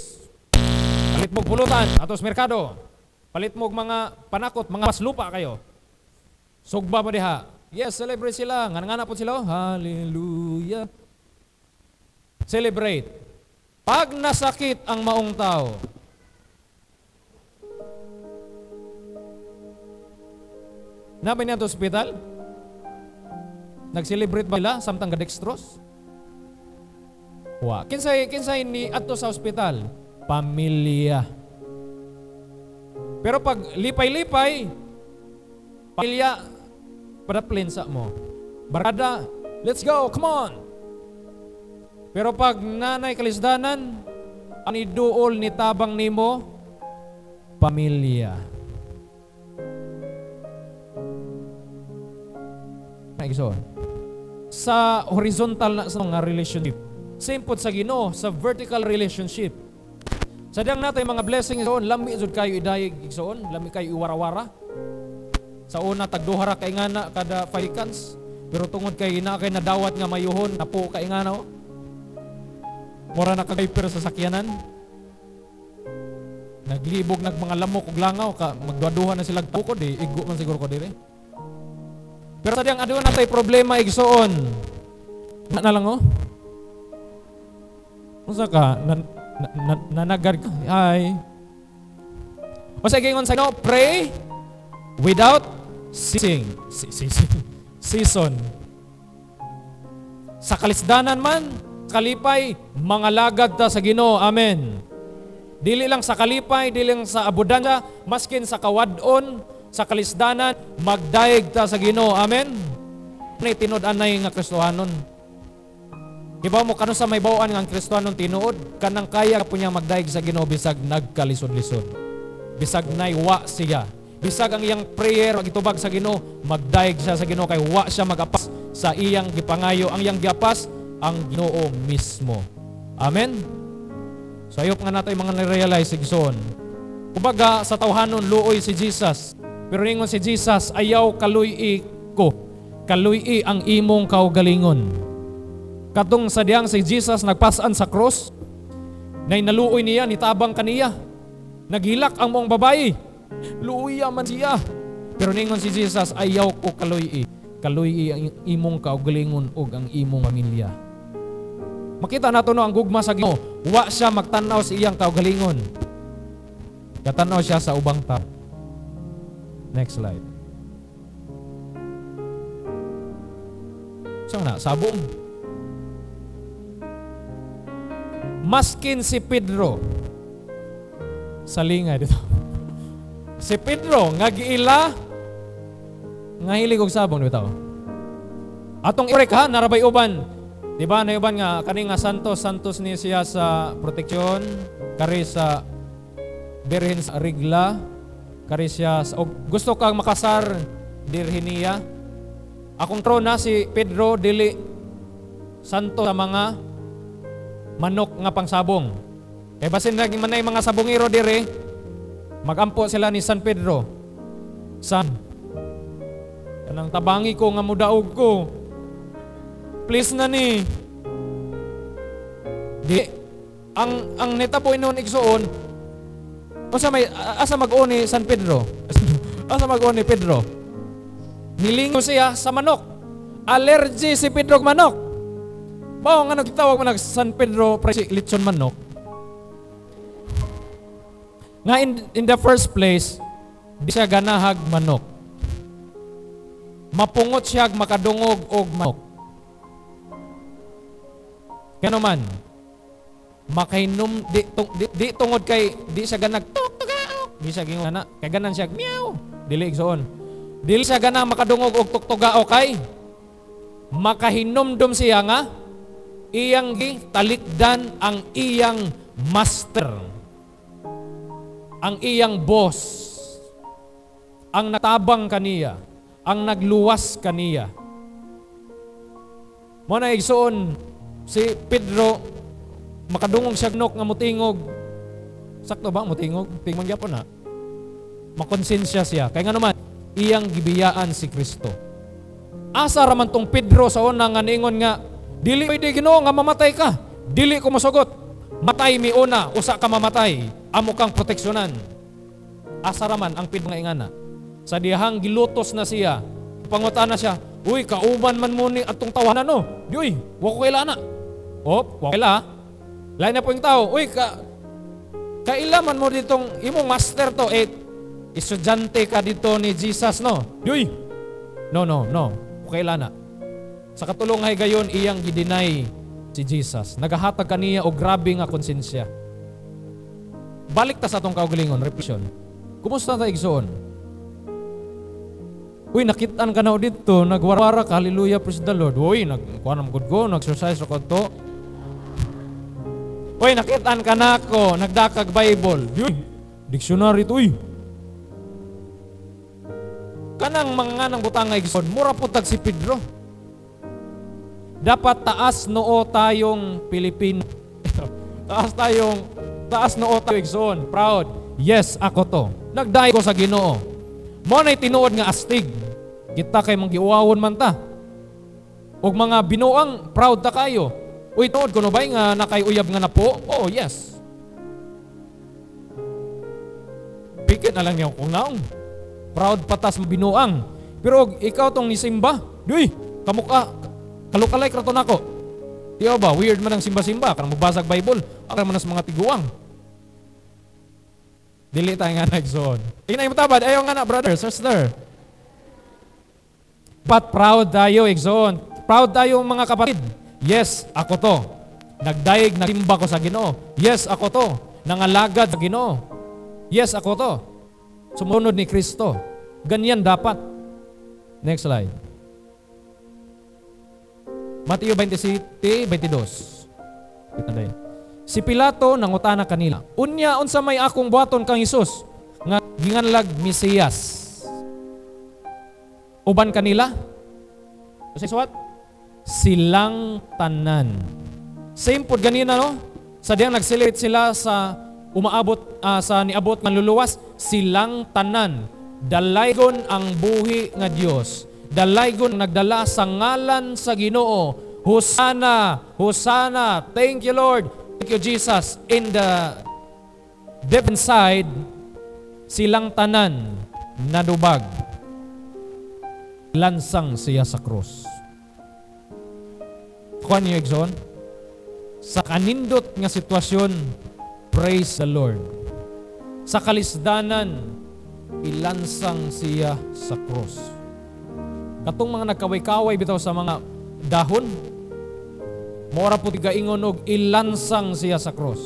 Palit mo pulutan atos merkado. Palit mo mga panakot, mga paslupa kayo. Sugba pa diha. Yes, celebrate sila. Nga po sila. Hallelujah. Celebrate. Pag nasakit ang maong tao, namin niya sa ospital? Nag-celebrate ba sila samtang gadextrose? Wa. Kinsay ni ato sa ospital? Pamilya. Pero pag lipay-lipay, pamilya, padaplinsa mo. Barada, let's go, come on. Pero pag nanay kalisdanan, ang iduol ni tabang nimo, pamilya. Sa horizontal na sa mga relationship, same po sa Ginoo, sa vertical relationship. Sadyang natin mga blessings doon, lami jud kayo idayeg igsoon, lami kayo iwara-wara. Sa una tagduhara kay ngana kada 5 cans, pero tungod kay ina kay nadawat nga mayuhon, napo kay ngana o. Mura na kagayper sa sakyanan. Naglibog mga lamok ug langaw ka magduha na sila tukod igo man siguro ko dire. Pero sadyang aduna natay problema igsoon. Na lang oh. Unsa ka nanagad ka? Ay. O sa gingon sa no, pray without ceasing. Season. Sa kalisdanan man, kalipay, mga lagad ta sa Ginoo. Amen. Dili lang sa kalipay, dili lang sa abudansya, maskin sa kawadon, sa kalisdanan, magdaig ta sa Ginoo. Amen? Ni tinud-anay nga Kristohanon. Iba mo kano sa may bawaan nga ang Kristohanon tinuod, kanang kaya po niya magdaig sa Ginoo bisag nagkalisod-lisod. Bisag naywa siya. Bisag ang iyang prayer magitubag sa Ginoo, magdaig siya sa Ginoo kay wa siya magapas sa iyang gipangayo. Ang iyang giapas ang Ginoo mismo. Amen? So ayop nga nato yung mga na-realize igsoon. Kumbaga sa tawhanon luoy si Jesus. Pero ringon si Jesus, ayaw kaluy-i ko. Kaluy-i ang imong kaugalingon. Katong sa diyang si Jesus nagpasan sa cross, na naluoy niya, nitabang kaniya. Naghilak ang mong babae. Luuya man siya. Pero ningon si Jesus, ayaw ko kaluy-i. Kaluy-i ang imong kaugalingon o ang imong pamilya. Makita nato no ang gugma sa Ginoo, wa siya magtanaw sa iyang kaugalingon. Katanaw siya sa ubang tao. Next slide. So na, sabong. Maskin si Pedro. Salingay dito. Si Pedro nga giila nga hilig og sabong dito. Atong irek ha narabay uban. Diba na iban nga kani nga santos ni siya sa proteksyon, kari sa birhen sa regla, kari siya sa, gusto kang makasar dirhin niya. Akong trona si Pedro dili santo sa mga manok nga pangsabong. Kay basin lagi manay mga sabongero dire, magampo sila ni San Pedro. San, kanang tabangi ko nga mudaog ko. Please na ni. Di ang neta po inon igsuon. Asa mag-oni San Pedro? Asa mag-oni Pedro? Nilingo siya sa manok. Allergy si Pedro manok. Mao nga nagtawag man San Pedro presi lechon manok. Nga in the first place, di siya ganahag manok. Mapungot siya makadungog og manok. Kano man, makainom, di tungod kay, di siya ganag, di siya gingon na, kay ganan siya, meow, dili igsoon. Dili siya ganang makadungog og tuktugao kay, makahinomdom siya nga, iyang talikdan ang iyang master, ang iyang boss, ang natabang kaniya, ang nagluwas kaniya. Mo na igsoon, si Pedro, makadungog siya nok nga mutingog. Sakto ba mutingog? Tingman gyapon na. Makonsensya siya. Kaya nga naman, iyang gibiyaan si Kristo. Asa raman tong Pedro sa una nga ningon nga, dili pwede Ginoo nga mamatay ka. Dili ko mosugot. Matay mi una, usa ka mamatay. Amo kang proteksyonan. Asa raman ang Pedro nga ingana. Sa dihang gilutos na siya, pangutan na siya, uy, kauban man mo ni atong tawanan no. Di uy, wako kaila na. Wala. Lain na po yung tao. Uy, kailaman mo ditong imong master to. Estudyante ka dito ni Jesus, no? Uy, no. Kaila na. Sa katulong hay gayon, iyang gidinay si Jesus. Nagahatag kaniya o grabe nga konsensya. Balik ta sa atong kaugalingon, reflection. Kumusta ta igsoon? Uy, nakitaan ka na dito, nagwara ka, hallelujah, praise the Lord. Uy, nagkuha ng good go, nag-exercise ako to. Uy, nakitaan ka na ako, nagdakag Bible. Uy, dictionary to, uy. Kanang mga nang butang nga igsoon, mura putag si Pedro. Dapat taas noo tayong Pilipino. taas noo tayo igsoon. Proud. Yes, ako to. Nagdayo ko sa Ginoo. Mo na'y tinuod nga astig. Kita kay manggiuawon man ta. Og mga binuang, proud ta kayo. Uy, tuod ko no ba nga nakayuyab nga na po? Oh, yes. Pikit na lang niyo kung naong. Proud patas binuang. Pero ikaw tong nisimba, duy, kamukha, kalukalay kraton ako. Tiyo ba, weird man ang simba-simba, karang magbasag Bible, akala man sa mga tiguang. Dili tayo nga nagsoon. Inay mo tabad, ayaw nga na, brother, sister. But proud tayo, igsoon. Proud tayo mga kapatid. Yes, ako to. Nagdaig, nagsimba ko sa Ginoo. Yes, ako to. nangalagad sa Ginoo. Yes, ako to. Sumunod ni Kristo. Ganyan dapat. Next slide. Mateo 27:22. Kita na. Si Pilato nangutana kanila, unya unsa may akong buhaton kang Hesus nga ginganlag Mesiyas? Uban kanila? Kasi what? Silang tanan. Same pod ganina, no? Sa diyang nagsilit sila sa umaabot sa niabot nga luluwas, silang tanan. Dalaygon ang buhi nga Dios. Dalaygon nagdala sa ngalan sa Ginoo. Hosana, Hosana. Thank you, Lord. Thank you, Jesus. In the deep inside, silang tanan nadubag. Lansang siya sa krus. Kuan niyo, Exxon? Sa kanindot nga sitwasyon, praise the Lord. Sa kalisdanan, ilansang siya sa krus. Katong mga nagkaway-kaway bitaw sa mga dahon, mora po tigaingon og ilansang siya sa krus.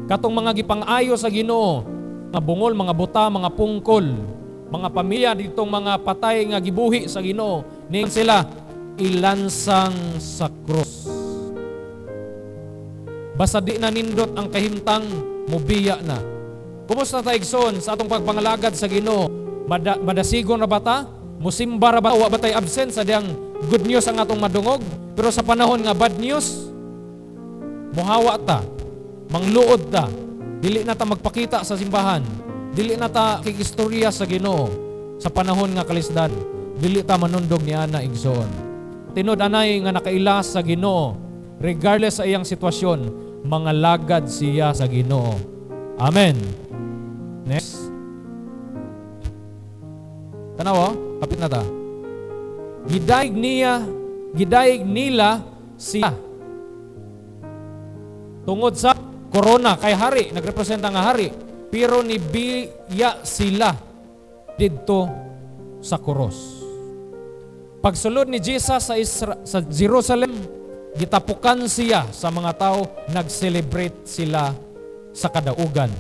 Katong mga gipang-ayo sa Ginoo, mga bungol, mga buta, mga pungkol, mga pamilya ditong mga patay nga gibuhi sa Ginoo, ning sila ilansang sa krus. Basta di na nindot ang kahimtang, mubiya na. Kumusta ta, Igsoon, sa atong pagpangalagad sa Ginoo? Madasigon na bata? Musimba ra ba? Wa ba tay absent sa diyang good news ang atong madungog? Pero sa panahon nga bad news, muhawa ta, mangluod ta, dili na ta magpakita sa simbahan, dili na ta kikistorya sa Ginoo sa panahon nga kalisdan, dili ta manundog ni ana, Igsoon. Tinod anay nga nakailas sa Ginoo, regardless sa iyang sitwasyon, mga lagad siya sa Ginoo. Amen. Next. Tanaw, kapit na ta. Gidaig nila siya. Tungod sa corona, kay hari, nagrepresenta nga hari, pero nibiya sila didto sa krus. Pagsulod ni Jesus sa Jerusalem, gitapukan siya sa mga tao, nag-celebrate sila sa kadaugan.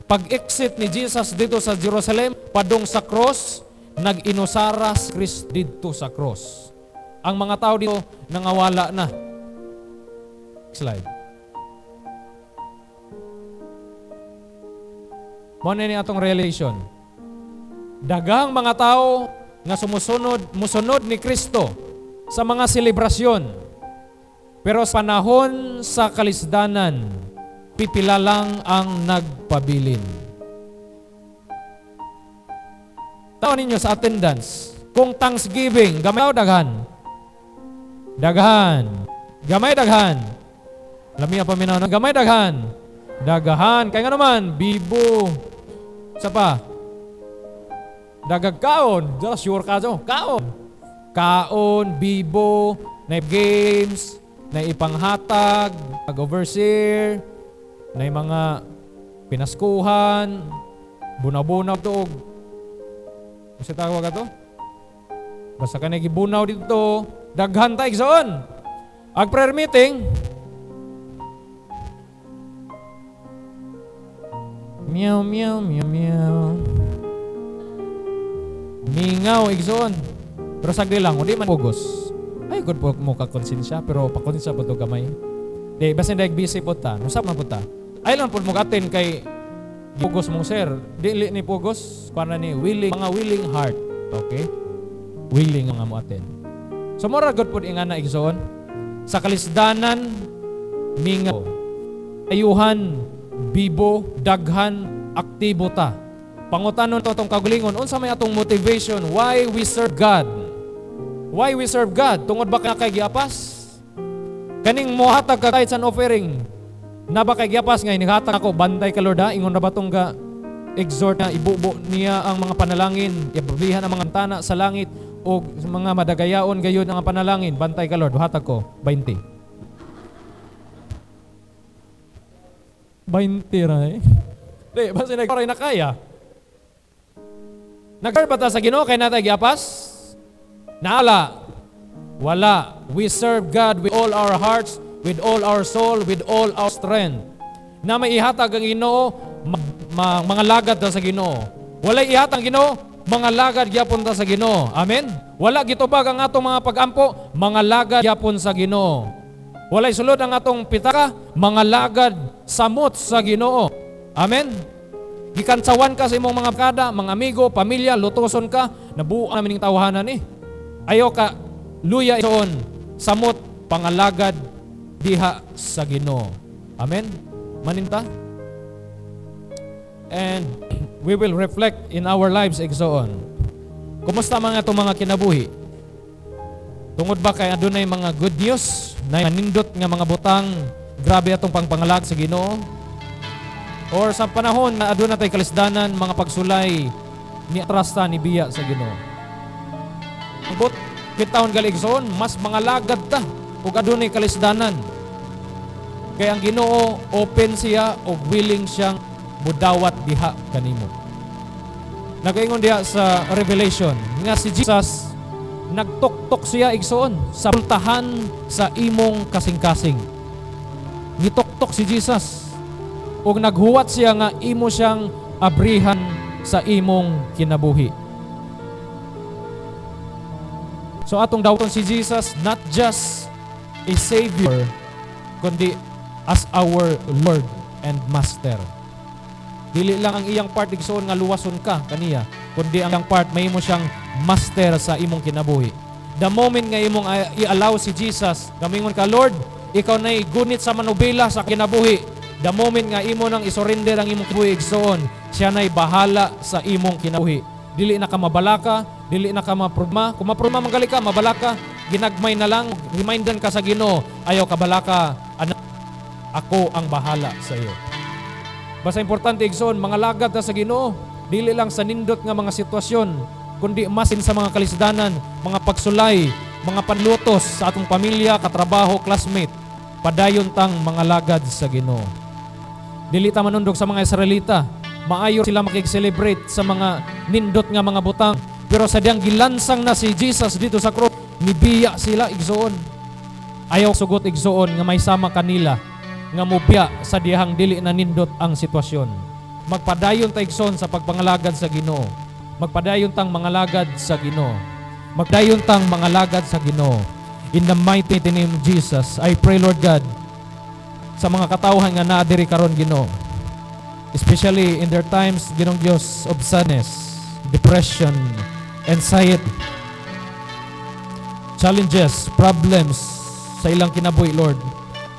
Pag-exit ni Jesus dito sa Jerusalem, padong sa cross, nag-inusaras Christ dito sa cross. Ang mga tao dito nangawala na. Slide. Muna ni atong revelation. Daghang mga tao nga musunod ni Kristo sa mga selebrasyon. Pero sa panahon sa kalisdanan, pipila lang ang nagpabilin. Taon ninyo sa attendance, kung Thanksgiving, gamay o daghan? Daghan. Gamay daghan. Lami ang paminaw, gamay daghan. Dagahan. Kaya nga naman, bibo. Sa pa? Dagag kaon. Just sure ka so. Kaon. Kaon, bibo, na games, na ipanghatag, pag-overseer, na mga pinaskuhan, bunaw-bunaw tuog. Kasi tawag ka to? Basta ka nagibunaw dito, daghan tayo Igsoon. Ang prayer meeting, meow, meow, meow, meow. Mingaw, Igsoon. Pero sagdi lang, hindi man pugos. Ay, good po mo kakonsensya, pero pakonsensya po ito gamay. Di, basta hindi busy po ta. Nusap na po ta. Ay lang po mo katin kay pugos mong sir. Dili ni pugos, kuana ni willing, mga willing heart. Okay? Willing nga mo atin. So mura good po nga na Igsoon. Sa kalisdanan, mingaw. Ayuhan, bibo, daghan, aktibo ta. Pangutanon to itong kagulingon, unsa may atong motivation, why we serve God? Why we serve God? Tungod ba ka kay giapas? Kaning mohatag ka kahit san offering, na ba kay giapas nga inihatag ako, bantay ka Lord ha, ingon na ba itong exhort na ibubo niya ang mga panalangin, ipablihan ang mga tana sa langit, o mga madagayaon gayon ang panalangin, bantay ka Lord, hatag ko, 20. 20 ra eh. Di, basta nagparay na kaya. Nag-serve ba ta sa Ginoo kay natay giapas? Naala. Wala. We serve God with all our hearts, with all our soul, with all our strength. na may ihatag ang Ginoo mga lagad ta sa Ginoo. Walay ihatag ang Ginoo, mga lagad gyapon ta sa Ginoo. Amen. Wala gitubag ang atong mga pagampo, mga lagad gyapon sa Ginoo. Walay sulod ang atong pitaka, mga lagad samot sa Ginoo. Amen. Gikansawan ka sa imong mga kada, mga amigo, pamilya, lutoson ka, nabuo namin ning tawhanan ni. Ayo ka luya isoon, samot pangalagad diha sa Ginoo. Amen. Maninta. And we will reflect in our lives igsoon. Kumusta mga itong mga kinabuhi? Tungod ba kay adunay mga good news na nindot nga mga butang grabe atong pangpangalag sa Ginoo? Or sa panahon na aduna tay kalisdanan mga pagsulay ni atrasta ni biya sa Ginoo? Ibot kitawon gali igsoon, mas mga lagad ta ug adunay kalisdanan. Kaya ang Ginoo open siya o willing siyang mudawat diha kanimo. Nagaingon diha sa Revelation nga si Jesus nagtuktok siya igsoon sa pultahan sa imong kasing-kasing. Gituktok si Jesus ug naghuwat siya nga imo siyang abrihan sa imong kinabuhi. So atong dawton si Jesus not just a Savior kundi as our Lord and Master. Dili lang ang iyang part igsoon nga luwason ka kaniya, kundi ang iyang part may mo siyang master sa imong kinabuhi. The moment nga imong i-allow si Jesus, gamingon ka, Lord, ikaw na'y gunit sa manubela sa kinabuhi. The moment nga imo nang isurrender ang imong kinabuhi igsoon, siya na'y bahala sa imong kinabuhi. Dili na ka mabalaka, dili na ka mapruma. Kung mapruma manggali ka, mabalaka, ginagmay na lang, remindan ka sa Ginoo, ayaw ka balaka, anak, ako ang bahala sa iyo. Basta importante igsoon, mga lagad ta sa Ginoo, dili lang sa nindot nga mga sitwasyon, kundi masin sa mga kalisdanan, mga pagsulay, mga panlutos sa atong pamilya, katrabaho, classmate, padayon tang mga lagad sa Ginoo. Dili ta manundog sa mga Israelita, maayo sila makig-celebrate sa mga nindot nga mga butang, pero sa diyang gilansang na si Jesus dito sa cross, nibiya sila igsoon. Ayaw sugot igsoon nga may sama kanila nga mubya sa dihang dili na nindot ang sitwasyon. Magpadayon ta igsoon sa pagpangalagad sa Ginoo. Magpadayon tang mga lagad sa Ginoo. Magdayon tang mga lagad sa Ginoo. In the mighty name of Jesus, I pray, Lord God, sa mga katawhan nga naa diri karon Ginoo, especially in their times, Ginoong Dios, of sadness, depression, anxiety, challenges, problems sa ilang kinabuhi, Lord.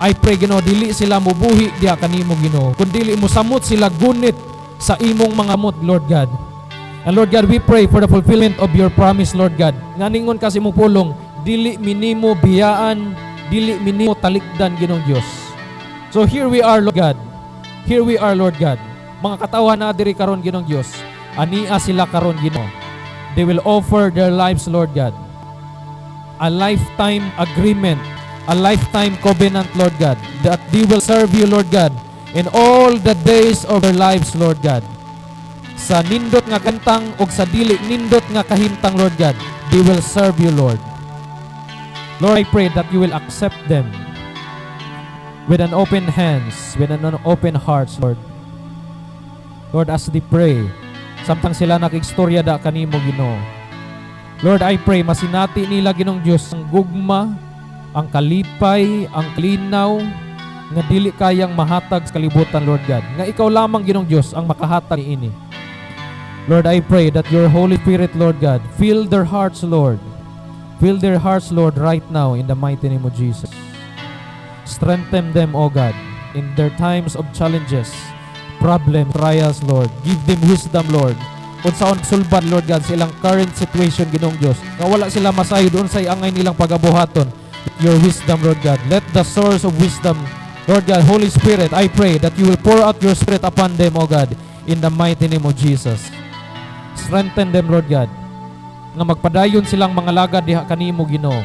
I pray, Ginoo, dili sila mubuhi diha kanimo, Ginoo, kundi dili mo samot sila gunit sa imong mga mot, Lord God. And Lord God, we pray for the fulfillment of your promise, Lord God. Nga ningon kasi mo pulong, dili minimo biyaan, dili minimo talikdan, Ginoong Dios. So here we are, Lord God. Here we are, Lord God. Mga katawhan na diri karon, Ginoong Dios. Ania sila karon, Ginoo. They will offer their lives, Lord God. A lifetime agreement, a lifetime covenant, Lord God, that they will serve you, Lord God, in all the days of their lives, Lord God. Sa nindot nga kantang o sa dili nindot nga kahimtang, Lord God, they will serve you, Lord. Lord, I pray that you will accept them with an open hands, with an open hearts, Lord. Lord, as they pray, samtang sila nakigstorya da kanimo, Ginoo. Lord, I pray, masinati nila, Ginoong Diyos, ang gugma, ang kalipay, ang klinaw, nga dili kayang mahatag sa kalibutan, Lord God. Nga ikaw lamang, Ginoong Diyos, ang makahatag ini. Lord, I pray that your Holy Spirit, Lord God, fill their hearts, Lord. Fill their hearts, Lord, right now in the mighty name of Jesus. Strengthen them, O God, in their times of challenges, problems, trials, Lord. Give them wisdom, Lord. Kung saan sulbad, Lord God, sa ilang current situation, Ginoong Diyos, nga wala sila masayo doon sa angay nilang pagabuhaton. Your wisdom, Lord God. Let the source of wisdom, Lord God, Holy Spirit, I pray that you will pour out your Spirit upon them, O God, in the mighty name of Jesus. Strengthen them, Lord God, nga magpadayon silang mga lagad diha kanimo, Ginoo.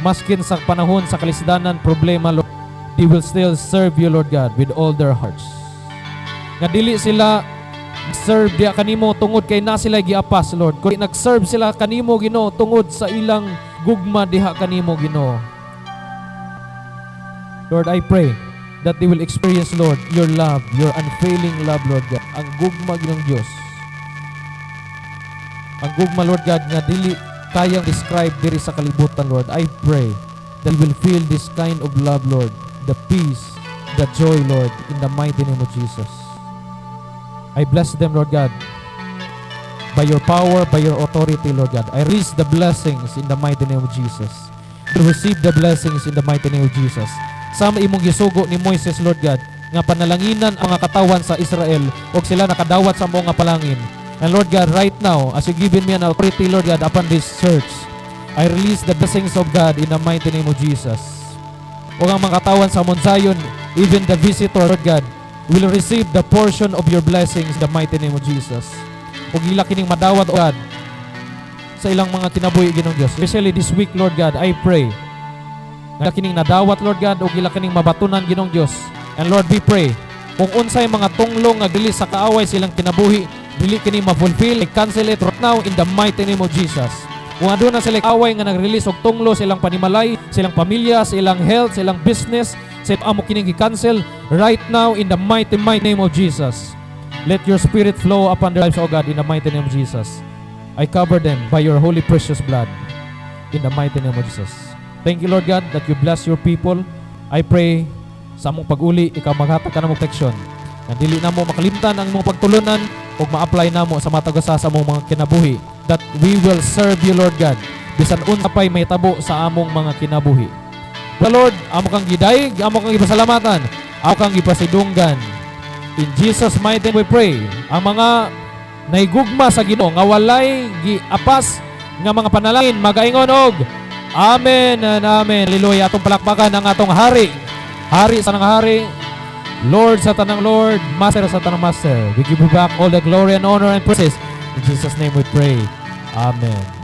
Maskin sa panahon sa kalisdanan, problema, Lord, they will still serve you, Lord God, with all their hearts. Nga dili sila serve diha kanimo tungod kay na sila giapas, Lord, kundi nag-serve sila kanimo, Ginoo, tungod sa ilang gugma diha kanimo, Ginoo. Lord, I pray that they will experience, Lord, your love, your unfailing love, Lord God. Ang gugma ng Diyos. Ang gugma, Lord God, nga dili kayang describe diri sa kalibutan, Lord. I pray that we will feel this kind of love, Lord. The peace, the joy, Lord, in the mighty name of Jesus. I bless them, Lord God. By your power, by your authority, Lord God. I release the blessings in the mighty name of Jesus. To receive the blessings in the mighty name of Jesus. Sama imong gisugo ni Moises, Lord God, nga panalanginan ang mga katawan sa Israel o sila nakadawat sa mga palangin. And Lord God, right now, as you given me an authority, Lord God, upon this church, I release the blessings of God in the mighty name of Jesus. O ang mga katawan sa Mount Zion, even the visitor, Lord God, will receive the portion of your blessings in the mighty name of Jesus. O gila kining madawat, O God, sa ilang mga kinabuhi, Ginoong Diyos. Especially this week, Lord God, I pray na kining nadawat, Lord God, o gila kining mabatunan, Ginoong Diyos. And Lord, we pray, kung unsay mga tunglong nga dili sa kaaway silang kinabuhi, dili kini ma-fulfill, I-cancel it right now in the mighty name of Jesus. Kung aduna na sila kaaway nga nag-release og tunglo silang panimalay, silang pamilya, silang health, silang business, sa amo kining i-cancel right now in the mighty name of Jesus. Let your spirit flow upon their lives, O God, in the mighty name of Jesus. I cover them by your holy precious blood in the mighty name of Jesus. Thank you, Lord God, that you bless your people. I pray sa among pag-uli, ikaw maghatag ka ng protection. Na dili na mo makalimtan ang mong pagtulunan o ma-apply na mo sa matagasa sa mong mga kinabuhi. That we will serve you, Lord God. Bisan unsa pay may tabo sa among mga kinabuhi. The Lord, amo kang gidayeg, amo kang ipasalamatan, amo kang ipasidunggan. In Jesus' mighty name we pray. Ang mga naigugma sa Ginoo nga walay giapas nga mga panalangin magaingon og amen and amen. Hallelujah. Atong palakpakan ang atong hari. Hari sa nang hari. Lord sa tanang Lord, Master sa tanang Master. We give you back all the glory and honor and praises. In Jesus' name we pray. Amen.